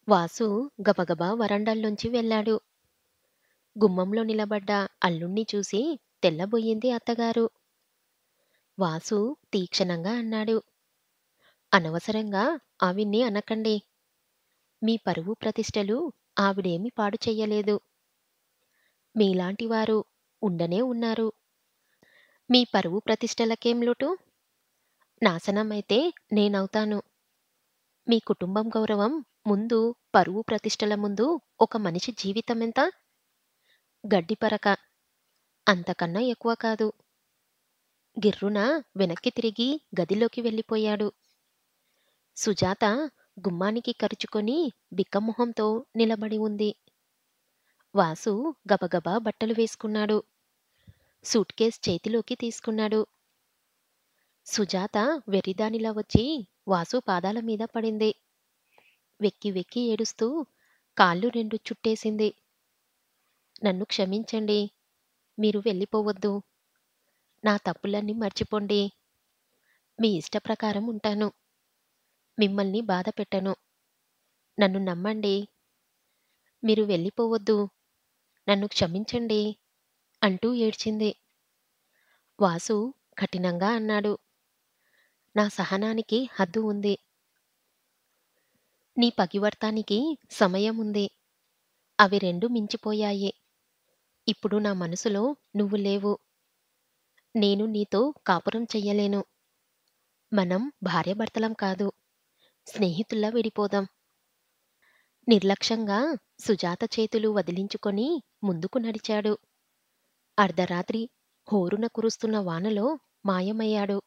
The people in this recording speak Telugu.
వాసు గబగబా వరండాల్లోంచి వెళ్ళాడు. గుమ్మంలో నిలబడ్డ అల్లుణ్ణి చూసి తెల్లబోయింది అత్తగారు. వాసు తీక్షణంగా అన్నాడు. అనవసరంగా ఆవిడ్ని అనకండి. మీ పరువు ప్రతిష్టలు ఆవిడేమి పాడు చెయ్యలేదు. మీలాంటివారు ఉండనే ఉన్నారు. మీ పరువు ప్రతిష్టలకేం లోటు? నాశనమైతే నేనవుతాను. మీ కుటుంబం గౌరవం ముందు, పరువు ప్రతిష్టల ముందు ఒక మనిషి జీవితమెంత? గడ్డిపరక. అంతకన్నా ఎక్కువ కాదు. గిర్రున వెనక్కి తిరిగి గదిలోకి వెళ్ళిపోయాడు. సుజాత గుమ్మానికి కరుచుకొని బిక్కమొహంతో నిలబడి ఉంది. వాసు గబగబా బట్టలు వేసుకున్నాడు. సూట్ కేస్ చేతిలోకి తీసుకున్నాడు. సుజాత వెర్రిదానిలా వచ్చి వాసు పాదాల మీద పడింది. వెక్కి వెక్కి ఏడుస్తూ కాళ్ళు రెండు చుట్టేసింది. నన్ను క్షమించండి. మీరు వెళ్ళిపోవద్దు. నా తప్పులన్నీ మర్చిపోండి. మీ ఇష్టప్రకారం ఉంటాను. మిమ్మల్ని బాధ పెట్టను. నన్ను నమ్మండి. మీరు వెళ్ళిపోవద్దు. నన్ను క్షమించండి అంటూ ఏడ్చింది. వాసు కఠినంగా అన్నాడు. నా సహనానికి హద్దు ఉంది. నీ పగివర్తానికి సమయం ఉంది. అవి రెండు మించిపోయాయి. ఇప్పుడు నా మనసులో నువ్వు లేవు. నేను నీతో కాపురం చెయ్యలేను. మనం భార్యాభర్తలం కాదు. స్నేహితుల్లా విడిపోదాం. నిర్లక్ష్యంగా సుజాత చేతులు వదిలించుకొని ముందుకు నడిచాడు. అర్ధరాత్రి హోరున కురుస్తున్న వానలో మాయమయ్యాడు.